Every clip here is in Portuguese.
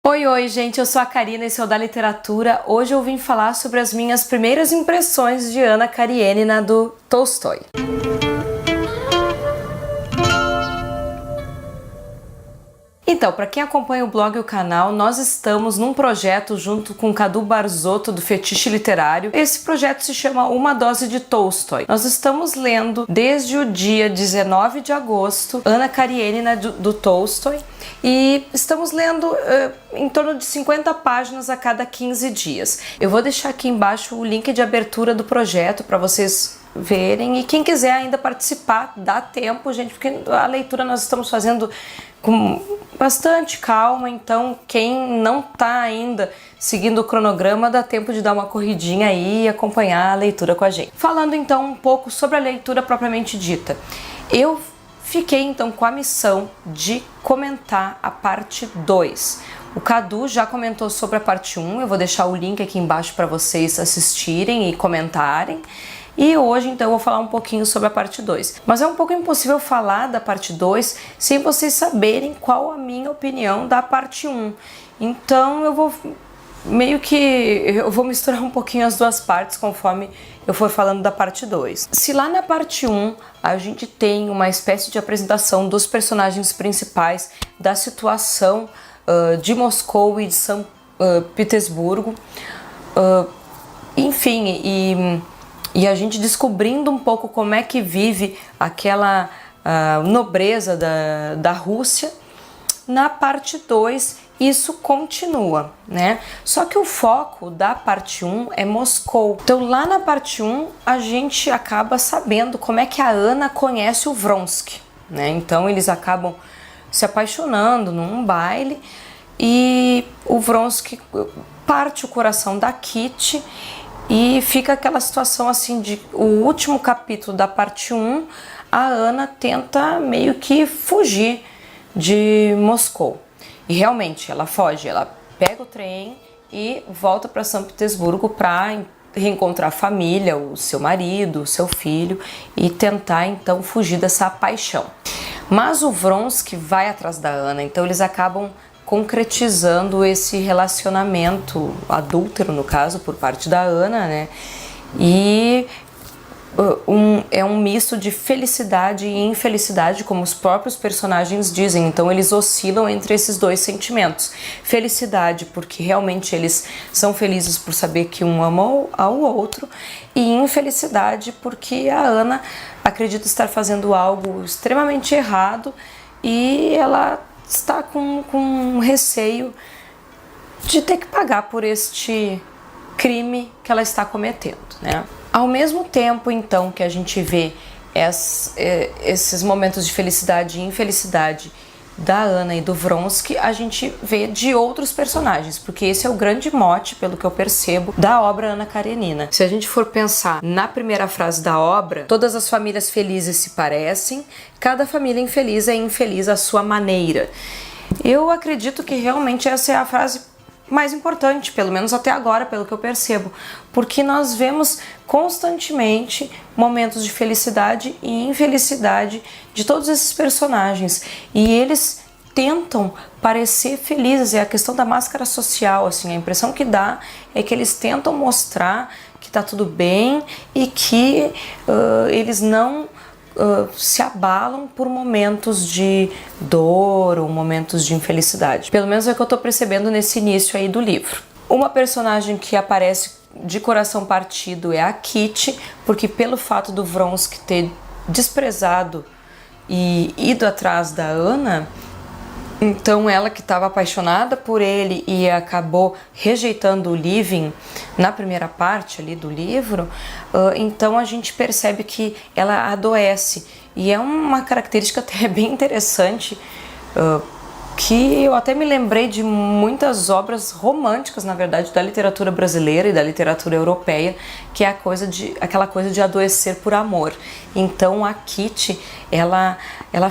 Oi, oi, gente, eu sou a Karina, esse é o Da Literatura. Hoje eu vim falar sobre as minhas primeiras impressões de Ana Karenina do Tolstói. Então, para quem acompanha o blog e o canal, nós estamos num projeto junto com Cadu Barzotto do Fetiche Literário. Esse projeto se chama Uma Dose de Tolstói. Nós estamos lendo desde o dia 19 de agosto Ana Karenina do Tolstói e estamos lendo em torno de 50 páginas a cada 15 dias. Eu vou deixar aqui embaixo o link de abertura do projeto para vocês verem, e quem quiser ainda participar, dá tempo, gente, porque a leitura nós estamos fazendo com bastante calma, então quem não está ainda seguindo o cronograma, dá tempo de dar uma corridinha aí e acompanhar a leitura com a gente. Falando então um pouco sobre a leitura propriamente dita, eu fiquei então com a missão de comentar a parte 2. O Cadu já comentou sobre a parte 1, eu vou deixar o link aqui embaixo para vocês assistirem e comentarem. E hoje então eu vou falar um pouquinho sobre a parte 2. Mas é um pouco impossível falar da parte 2 sem vocês saberem qual a minha opinião da parte 1. Então eu vou misturar um pouquinho as duas partes conforme eu for falando da parte 2. Se lá na parte 1 a gente tem uma espécie de apresentação dos personagens principais, da situação de Moscou e de São Petersburgo, enfim, e a gente descobrindo um pouco como é que vive aquela nobreza da Rússia, na parte 2 isso continua, né? Só que o foco da parte 1 é Moscou. Então lá na parte 1 a gente acaba sabendo como é que a Ana conhece o Vronsky, né? Então eles acabam se apaixonando num baile e o Vronsky parte o coração da Kitty. E fica aquela situação assim de o último capítulo da parte 1, a Ana tenta meio que fugir de Moscou. E realmente ela foge, ela pega o trem e volta para São Petersburgo para reencontrar a família, o seu marido, o seu filho e tentar então fugir dessa paixão. Mas o Vronsky vai atrás da Ana, então eles acabam concretizando esse relacionamento adúltero, no caso, por parte da Ana, né? E é um misto de felicidade e infelicidade, como os próprios personagens dizem. Então eles oscilam entre esses dois sentimentos. Felicidade porque realmente eles são felizes por saber que um ama ao outro, e infelicidade porque a Ana acredita estar fazendo algo extremamente errado e ela está com receio de ter que pagar por este crime que ela está cometendo, né? Ao mesmo tempo, então, que a gente vê esses momentos de felicidade e infelicidade da Ana e do Vronsky, a gente vê de outros personagens, porque esse é o grande mote, pelo que eu percebo, da obra Ana Karenina. Se a gente for pensar na primeira frase da obra, todas as famílias felizes se parecem, cada família infeliz é infeliz à sua maneira. Eu acredito que realmente essa é a frase mais importante, pelo menos até agora, pelo que eu percebo, porque nós vemos constantemente momentos de felicidade e infelicidade de todos esses personagens, e eles tentam parecer felizes. É a questão da máscara social, assim, a impressão que dá é que eles tentam mostrar que tá tudo bem e que eles não se abalam por momentos de dor ou momentos de infelicidade. Pelo menos é o que eu tô percebendo nesse início aí do livro. Uma personagem que aparece de coração partido é a Kitty, porque pelo fato do Vronsky ter desprezado e ido atrás da Ana, então ela que estava apaixonada por ele e acabou rejeitando o Living na primeira parte ali do livro, então a gente percebe que ela adoece. E é uma característica até bem interessante, que eu até me lembrei de muitas obras românticas, na verdade, da literatura brasileira e da literatura europeia, que é aquela coisa de adoecer por amor. Então a Kitty, ela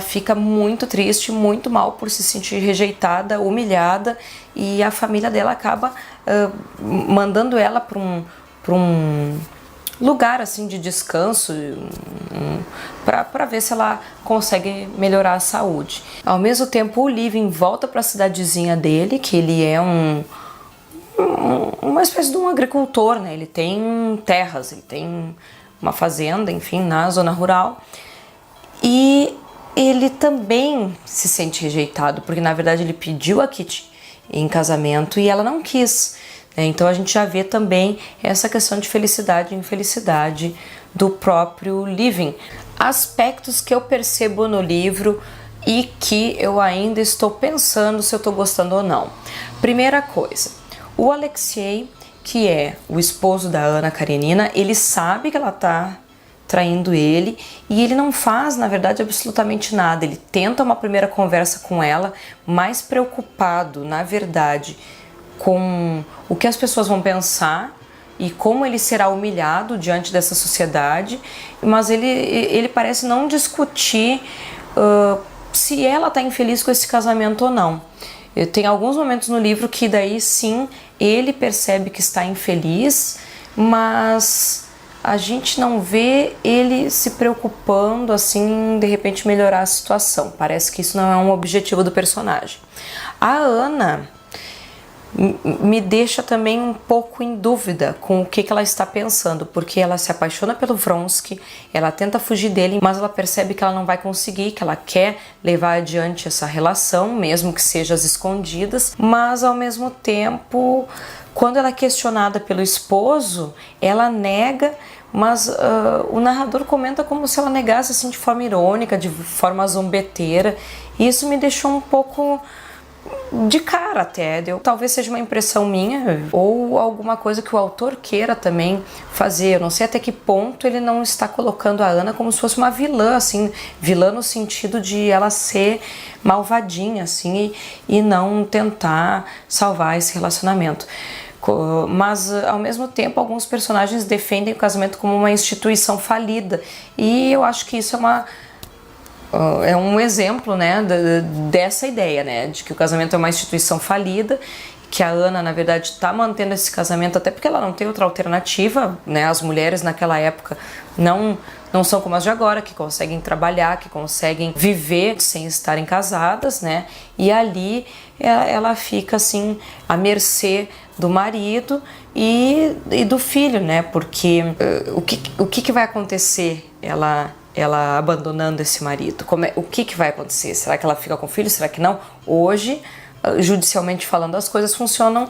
fica muito triste, muito mal por se sentir rejeitada, humilhada, e a família dela acaba mandando ela para um lugar assim de descanso para ver se ela consegue melhorar a saúde. Ao mesmo tempo, o Living volta para a cidadezinha dele, que ele é uma espécie de um agricultor, né? Ele tem terras, ele tem uma fazenda, enfim, na zona rural. E ele também se sente rejeitado, porque na verdade ele pediu a Kitty em casamento e ela não quis. Então a gente já vê também essa questão de felicidade e infelicidade do próprio Living. Aspectos que eu percebo no livro e que eu ainda estou pensando se eu estou gostando ou não. Primeira coisa, o Alexei, que é o esposo da Anna Karenina, ele sabe que ela está traindo ele e ele não faz, na verdade, absolutamente nada. Ele tenta uma primeira conversa com ela, mais preocupado, na verdade, com o que as pessoas vão pensar e como ele será humilhado diante dessa sociedade, mas ele parece não discutir se ela está infeliz com esse casamento ou não. Tem alguns momentos no livro que daí sim ele percebe que está infeliz, mas a gente não vê ele se preocupando assim, de repente melhorar a situação. Parece que isso não é um objetivo do personagem. A Anna me deixa também um pouco em dúvida com o que ela está pensando, porque ela se apaixona pelo Vronsky, ela tenta fugir dele, mas ela percebe que ela não vai conseguir, que ela quer levar adiante essa relação, mesmo que seja às escondidas, mas ao mesmo tempo, quando ela é questionada pelo esposo, ela nega, mas o narrador comenta como se ela negasse assim de forma irônica, de forma zombeteira, e isso me deixou um pouco de cara até, talvez seja uma impressão minha ou alguma coisa que o autor queira também fazer. Eu não sei até que ponto ele não está colocando a Anna como se fosse uma vilã, assim, vilã no sentido de ela ser malvadinha, assim, e não tentar salvar esse relacionamento. Mas, ao mesmo tempo, alguns personagens defendem o casamento como uma instituição falida, e eu acho que isso é um exemplo, né, dessa ideia, né, de que o casamento é uma instituição falida, que a Anna, na verdade, está mantendo esse casamento até porque ela não tem outra alternativa, né, as mulheres naquela época não são como as de agora, que conseguem trabalhar, que conseguem viver sem estarem casadas, né, e ali ela fica, assim, à mercê do marido e do filho, né, porque o que vai acontecer ela abandonando esse marido? O que vai acontecer? Será que ela fica com o filho? Será que não? Hoje, judicialmente falando, as coisas funcionam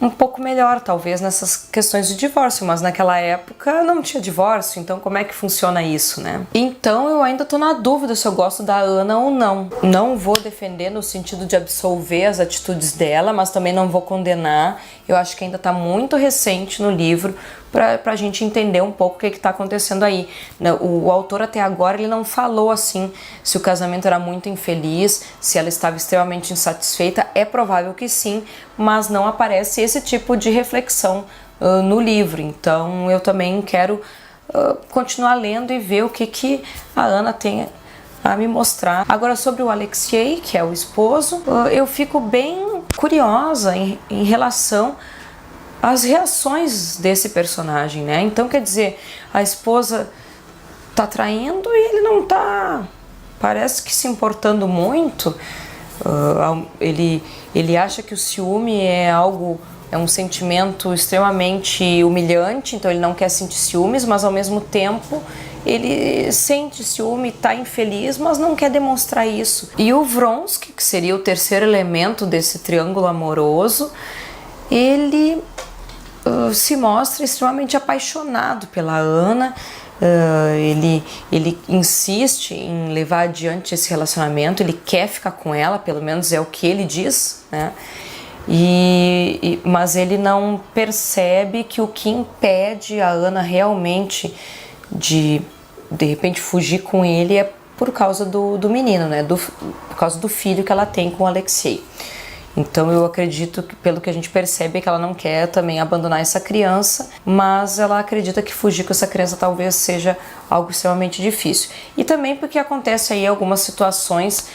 um pouco melhor, talvez, nessas questões de divórcio, mas naquela época não tinha divórcio, então como é que funciona isso, né? Então eu ainda tô na dúvida se eu gosto da Anna ou não. Não vou defender no sentido de absolver as atitudes dela, mas também não vou condenar. Eu acho que ainda tá muito recente no livro pra gente entender um pouco o que está acontecendo aí. O autor até agora ele não falou assim se o casamento era muito infeliz, se ela estava extremamente insatisfeita. É provável que sim, mas não aparece esse tipo de reflexão no livro. Então eu também quero continuar lendo e ver o que a Anna tem a me mostrar. Agora, sobre o Alexei, que é o esposo, eu fico bem curiosa em relação as reações desse personagem, né? Então, quer dizer, a esposa tá traindo e ele não tá, parece que se importando muito. Ele acha que o ciúme é um sentimento extremamente humilhante, então ele não quer sentir ciúmes, mas ao mesmo tempo ele sente ciúme, tá infeliz, mas não quer demonstrar isso. E o Vronsky, que seria o terceiro elemento desse triângulo amoroso, ele se mostra extremamente apaixonado pela Anna. Ele insiste em levar adiante esse relacionamento, ele quer ficar com ela, pelo menos é o que ele diz, né? Mas ele não percebe que o que impede a Anna realmente de repente fugir com ele é por causa do menino, né? Por causa do filho que ela tem com o Alexei. Então eu acredito que, pelo que a gente percebe, é que ela não quer também abandonar essa criança, mas ela acredita que fugir com essa criança talvez seja algo extremamente difícil. E também porque acontece aí algumas situações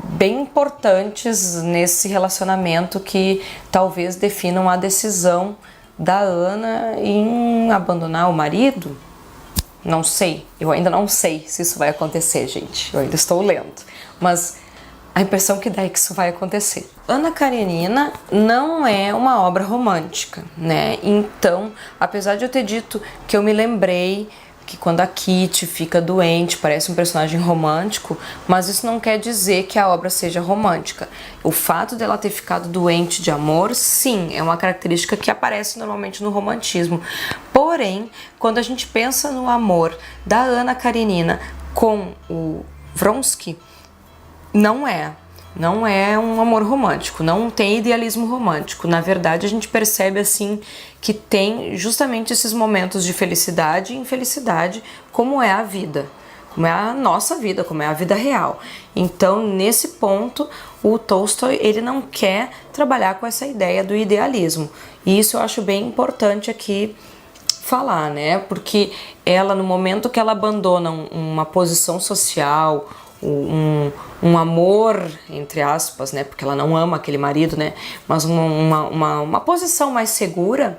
bem importantes nesse relacionamento que talvez definam a decisão da Ana em abandonar o marido? Não sei, eu ainda não sei se isso vai acontecer, gente. Eu ainda estou lendo, mas a impressão que dá é que isso vai acontecer. Ana Karenina não é uma obra romântica, né? Então, apesar de eu ter dito que eu me lembrei que quando a Kitty fica doente, parece um personagem romântico, mas isso não quer dizer que a obra seja romântica. O fato dela ter ficado doente de amor, sim, é uma característica que aparece normalmente no romantismo. Porém, quando a gente pensa no amor da Ana Karenina com o Vronsky, não é um amor romântico, não tem idealismo romântico. Na verdade, a gente percebe assim que tem justamente esses momentos de felicidade e infelicidade, como é a vida, como é a nossa vida, como é a vida real. Então, nesse ponto, o Tolstói, ele não quer trabalhar com essa ideia do idealismo. E isso eu acho bem importante aqui falar, né? Porque ela, no momento que ela abandona uma posição social, um amor, entre aspas, né, porque ela não ama aquele marido, né, mas uma posição mais segura,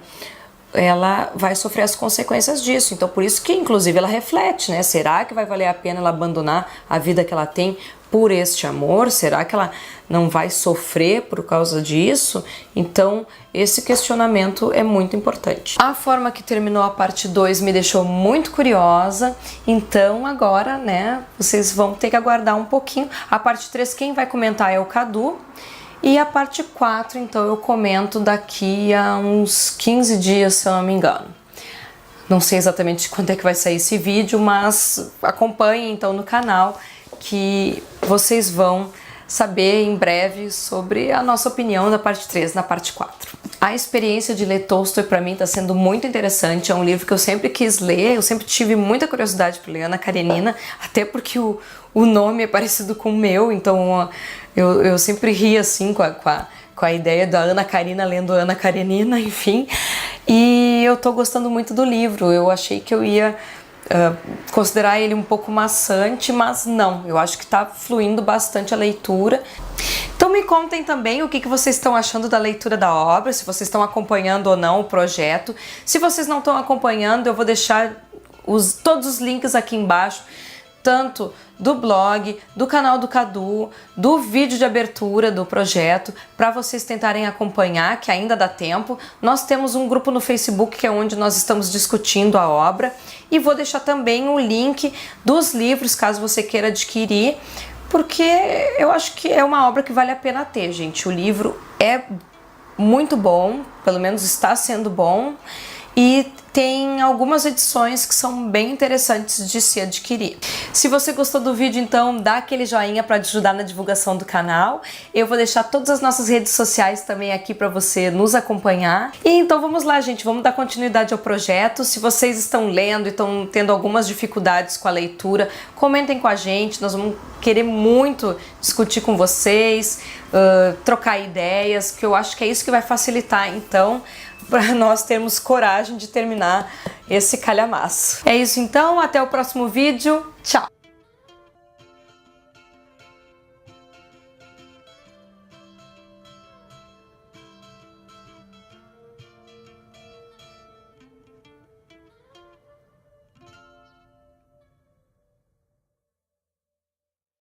ela vai sofrer as consequências disso. Então, por isso que, inclusive, ela reflete, né, será que vai valer a pena ela abandonar a vida que ela tem por este amor? Será que ela não vai sofrer por causa disso? Então, esse questionamento é muito importante. A forma que terminou a parte 2 me deixou muito curiosa, então agora, né, vocês vão ter que aguardar um pouquinho. A parte 3 quem vai comentar é o Cadu, e a parte 4, então, eu comento daqui a uns 15 dias, se eu não me engano. Não sei exatamente quando é que vai sair esse vídeo, mas acompanhem então no canal, que vocês vão saber em breve sobre a nossa opinião da parte 3 na parte 4. A experiência de ler Tolstói para mim está sendo muito interessante, é um livro que eu sempre quis ler, eu sempre tive muita curiosidade por ler Ana Karenina, até porque o nome é parecido com o meu, então eu sempre ri assim com a ideia da Ana Karina lendo Ana Karenina, enfim, e eu tô gostando muito do livro. Eu achei que eu ia considerar ele um pouco maçante, mas não, eu acho que está fluindo bastante a leitura. Então me contem também o que vocês estão achando da leitura da obra, se vocês estão acompanhando ou não o projeto. Se vocês não estão acompanhando, eu vou deixar todos os links aqui embaixo, tanto do blog, do canal do Cadu, do vídeo de abertura do projeto, para vocês tentarem acompanhar, que ainda dá tempo. Nós temos um grupo no Facebook, que é onde nós estamos discutindo a obra, e vou deixar também o link dos livros, caso você queira adquirir, porque eu acho que é uma obra que vale a pena ter, gente. O livro é muito bom, pelo menos está sendo bom, e tem algumas edições que são bem interessantes de se adquirir. Se você gostou do vídeo, então dá aquele joinha para ajudar na divulgação do canal. Eu vou deixar todas as nossas redes sociais também aqui para você nos acompanhar. E então vamos lá, gente, vamos dar continuidade ao projeto. Se vocês estão lendo e estão tendo algumas dificuldades com a leitura, comentem com a gente, nós vamos querer muito discutir com vocês, trocar ideias, que eu acho que é isso que vai facilitar, então, para nós termos coragem de terminar esse calhamaço. É isso então, até o próximo vídeo, tchau!